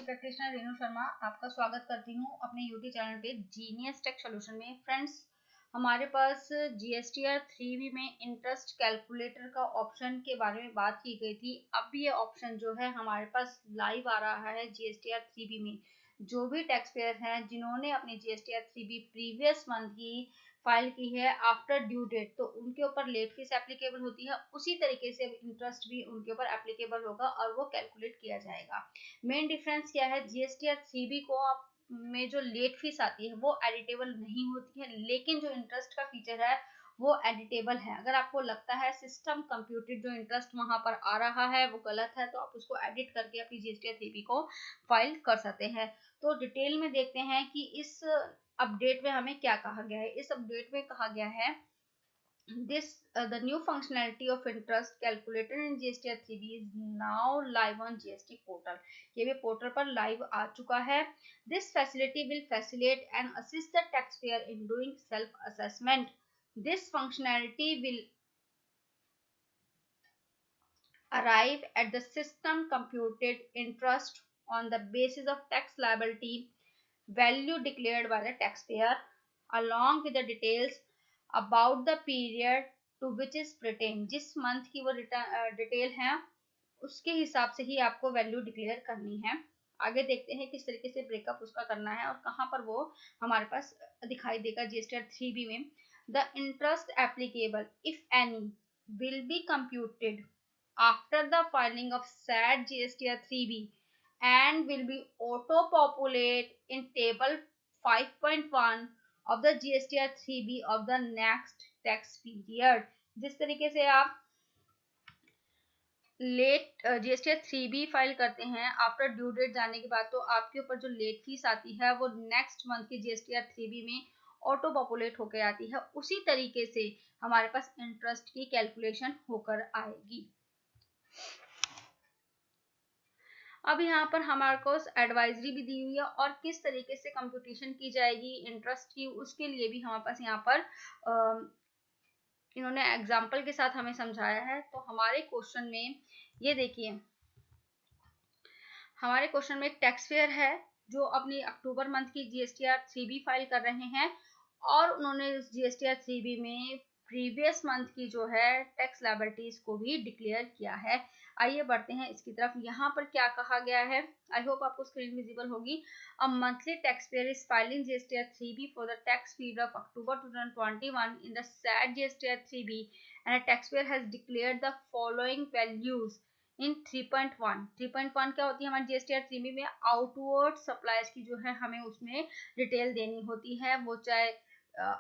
Practitioner Renu Sharma आपका स्वागत करती हूँ अपने यूट्यूब चैनल पे जीनियस टेक सॉल्यूशन में। फ्रेंड्स, हमारे पास जीएसटीआर 3B में इंटरेस्ट कैलकुलेटर का ऑप्शन के बारे में बात की गई थी। अब ये ऑप्शन जो है हमारे पास लाइव आ रहा है जीएसटीआर 3B में। जो भी टैक्स पेयर हैं जिन्होंने अपनी जीएसटीआर 3B प्रीवियस मंथ की फाइल की है आफ्टर ड्यू डेट, तो उनके ऊपर लेट फीस एप्लीकेबल होती है। उसी तरीके से इंटरेस्ट भी उनके ऊपर एप्लीकेबल होगा और वो कैलकुलेट किया जाएगा। मेन डिफरेंस क्या है, जीएसटीआर 3B को आप में जो लेट फीस आती है वो एडिटेबल नहीं होती है, लेकिन जो इंटरेस्ट का फीचर है वो एडिटेबल है। अगर आपको लगता है सिस्टम कंप्यूटेड जो इंटरेस्ट वहां पर आ रहा है वो गलत है, तो आप उसको एडिट करके अपनी जीएसटीआर 3B को फाइल कर सकते हैं। तो डिटेल में देखते हैं कि इस अपडेट में हमें क्या कहा गया है। इस अपडेट में कहा गया है the new functionality of interest calculator in GSTR 3B is now live on GST portal. ये भी पोर्टल पर लाइव आ चुका है। This facility will facilitate and assist the taxpayer in doing self assessment. This functionality will arrive at the system computed interest on the basis of tax liability value declared by the taxpayer along with the details about the period to which is pertain। जिस month की वो detail है उसके हिसाब से ही आपको value declare करनी है। आगे देखते हैं किस तरीके से ब्रेकअप उसका करना है और कहाँ पर वो हमारे पास दिखाई देगा जीएसटीआर 3B में। The interest applicable if any will be computed after the filing of SAT GSTR 3B and will be auto-populate in table 5.1 of the GSTR 3B of the next tax period। जिस तरीके से आप late GSTR 3B file करते हैं after due date जाने के बाद, तो आपके ऊपर जो लेट फीस आती है वो नेक्स्ट मंथ की जीएसटीआर 3B में ऑटो पॉपुलेट होकर आती है। उसी तरीके से हमारे पास इंटरेस्ट की कैलकुलेशन होकर आएगी। अब यहाँ पर हमारे को एडवाइजरी भी दी हुई है और किस तरीके से कंप्यूटेशन की जाएगी इंटरेस्ट की, उसके लिए भी हमारे पास यहाँ पर इन्होंने एग्जाम्पल के साथ हमें समझाया है। तो हमारे क्वेश्चन में ये देखिए, हमारे क्वेश्चन में एक टैक्स पेयर है जो अपनी अक्टूबर मंथ की जीएसटीआर 3B फाइल कर रहे हैं और उन्होंने जीएसटीआर 3B में प्रीवियस मंथ की जो है टैक्स लायबिलिटीज को भी डिक्लेयर किया है। आइए बढ़ते हैं इसकी तरफ। यहाँ पर क्या कहा गया है, आई होप आपको स्क्रीन विजिबल होगी। A monthly tax payer is filing GSTR 3B for the tax period of October 2021 in the SAT GSTR 3B and a tax payer has declared the following values in 3.1। 3.1 क्या होती है हमारी GSTR 3B में? Outward supplies की जो है हमें उसमें डिटेल देनी होती है, वो चाहे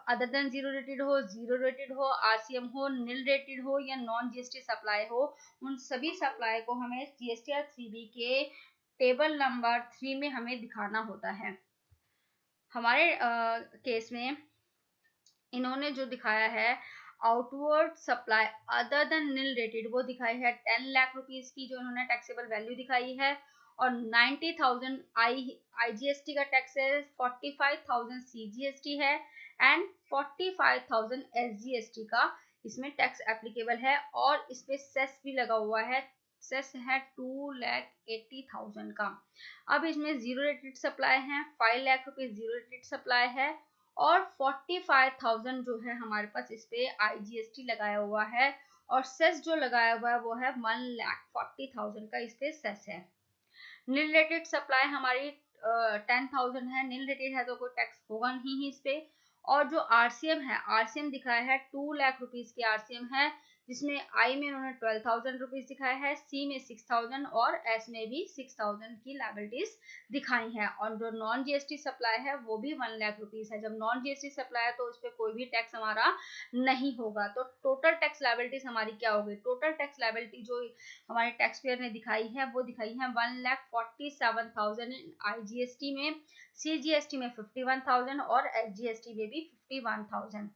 अदर देन जीरो रेटेड हो, जीरो रेटेड हो, आरसीएम हो, नील रेटेड हो या नॉन जीएसटी सप्लाई हो। उन सभी सप्लाई को हमें जीएसटीआर 3B के टेबल नंबर 3 में हमें दिखाना होता है। हमारे केस में इन्होंने जो दिखाया है outward supply other than nil rated, वो दिखाई है 10 लाख रुपीस की जो इन्होंने टैक्सेबल वैल्यू दिखाई है, और 90,000 आईजीएसटी का टैक्स है, 45,000 सीजीएसटी है एंड 45,000 एसजीएसटी का इसमें टैक्स एप्लीकेबल है। और इस पे सेस भी लगा हुआ है, सेस है 2,80,000 का। अब इसमें जीरो रेटेड सप्लाई है, 5 lakh rupees zero rated supply है और 45,000 जो है हमारे पास इस पे आईजीएसटी लगाया हुआ है और सेस जो लगाया हुआ है वो है 1,40,000 का इस पे सेस है। नील रेटेड सप्लाई हमारी 10,000 है, नील रेटेड है तो कोई टैक्स होगा नहीं इस पे। और जो आरसीएम है, आरसीएम दिखाया है 2 लाख रुपीस की आरसीएम है, जिसमें आई में उन्होंने 12,000 रुपीज दिखाया है, सी में 6,000 और एस में भी 6,000 की लायबिलिटीज दिखाई है। और जो नॉन जीएसटी सप्लाई है वो भी 1 लाख रुपीज है। जब नॉन जीएसटी सप्लाई है तो उस पर कोई भी टैक्स हमारा नहीं होगा। तो टोटल टैक्स लायबिलिटीज हमारी क्या होगी? टोटल टैक्स लायबिलिटी जो हमारे टैक्स पेयर ने दिखाई है वो दिखाई है 1,47,000 आईजीएसटी में, सीजीएसटी में 51,000 और एसजीएसटी में भी 51,000।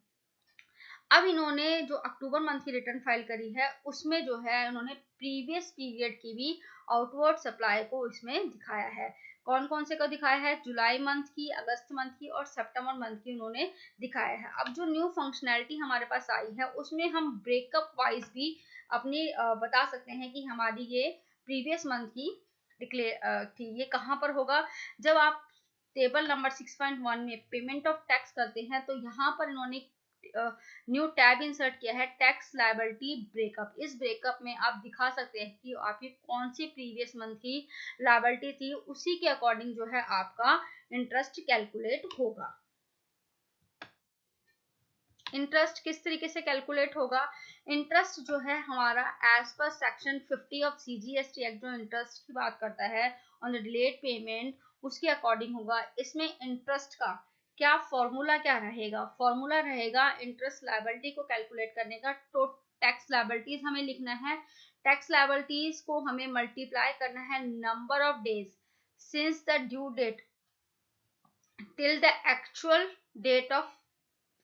अब इन्होंने जो अक्टूबर मंथ की रिटर्न फाइल करी है उसमें जो है उन्होंने प्रीवियस पीरियड की भी आउटवर्ड सप्लाई को इसमें दिखाया है। कौन कौन से को दिखाया है? जुलाई मंथ की, अगस्त मंथ की और सितंबर मंथ की उन्होंने दिखाया है। अब जो न्यू फंक्शनैलिटी हमारे पास आई है उसमें हम ब्रेकअप वाइज भी अपनी बता सकते हैं कि हमारी ये प्रीवियस मंथ की डिक्लेयर थी। ये कहाँ पर होगा, जब आप टेबल नंबर 6.1 में पेमेंट ऑफ टैक्स करते हैं तो यहाँ पर इन्होंने न्यू टैब इंसर्ट किया है, टैक्स लायबिलिटी ब्रेकअप। इस ब्रेकअप में आप दिखा सकते हैं कि आपकी कौन सी प्रीवियस मंथ की लायबिलिटी थी, उसी के अकॉर्डिंग जो है आपका इंटरेस्ट कैलकुलेट होगा। इंटरेस्ट किस तरीके से कैलकुलेट होगा, इंटरेस्ट जो है हमारा एज पर सेक्शन 50 ऑफ CGST एक्ट जो इंटरेस्ट की बात करता है ऑन द डिलेड पेमेंट, उसके अकॉर्डिंग होगा। इसमें इंटरेस्ट का क्या फॉर्मूला क्या रहेगा, फॉर्मूला रहेगा इंटरेस्ट लायबिलिटी को कैलकुलेट करने का, तो टैक्स लायबिलिटीज हमें लिखना है, टैक्स लायबिलिटीज को हमें मल्टीप्लाई करना है number of days since the due date till the actual date of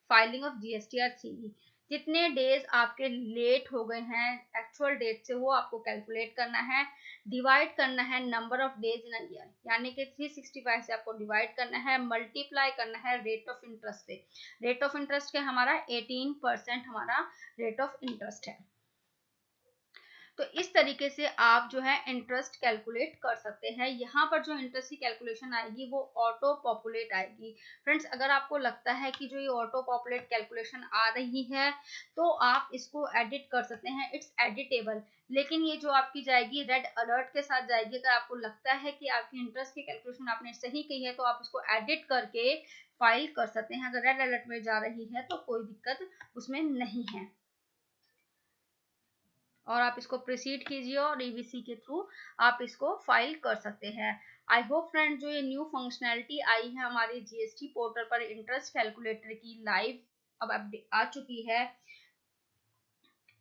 filing of GST और CB। जितने डेज आपके लेट हो गए हैं एक्चुअल डेट से, वो आपको कैलकुलेट करना है, डिवाइड करना है number of days in a year, यानी कि 365 से आपको डिवाइड करना है, मल्टीप्लाई करना है रेट ऑफ इंटरेस्ट से। रेट ऑफ इंटरेस्ट के हमारा 18% हमारा रेट ऑफ इंटरेस्ट है। तो इस तरीके से आप जो है इंटरेस्ट कैलकुलेट कर सकते हैं। यहाँ पर जो इंटरेस्ट की कैलकुलेशन आएगी वो ऑटो पॉपुलेट आएगी। फ्रेंड्स, अगर आपको लगता है कि जो ये ऑटो पॉपुलेट कैलकुलेशन आ रही है तो आप इसको एडिट कर सकते हैं, इट्स एडिटेबल, लेकिन ये जो आपकी जाएगी रेड अलर्ट के साथ जाएगी। अगर आपको लगता है कि आपकी इंटरेस्ट की कैलकुलेशन आपने सही की है तो आप इसको एडिट करके फाइल कर सकते हैं। अगर रेड अलर्ट में जा रही है तो कोई दिक्कत उसमें नहीं है, और आप इसको प्रोसीड कीजिए और EBC के थ्रू आप इसको फाइल कर सकते हैं। आई होप फ्रेंड जो ये न्यू फंक्शनैलिटी आई है हमारे GST पोर्टल पर, इंटरेस्ट कैलकुलेटर की लाइव अब अपडेट आ चुकी है।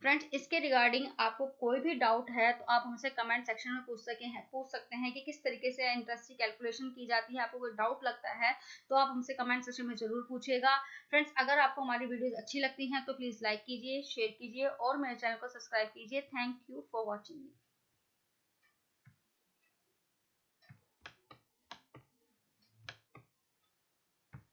फ्रेंड्स, इसके रिगार्डिंग आपको कोई भी डाउट है तो आप हमसे कमेंट सेक्शन में पूछ सकते हैं कि किस तरीके से इंटरेस्ट की कैलकुलेशन की जाती है। आपको कोई डाउट लगता है तो आप हमसे कमेंट सेक्शन में जरूर पूछिएगा। फ्रेंड्स, अगर आपको हमारी वीडियोस अच्छी लगती हैं तो प्लीज़ लाइक कीजिए, शेयर कीजिए और मेरे चैनल को सब्सक्राइब कीजिए। Thank you for watching.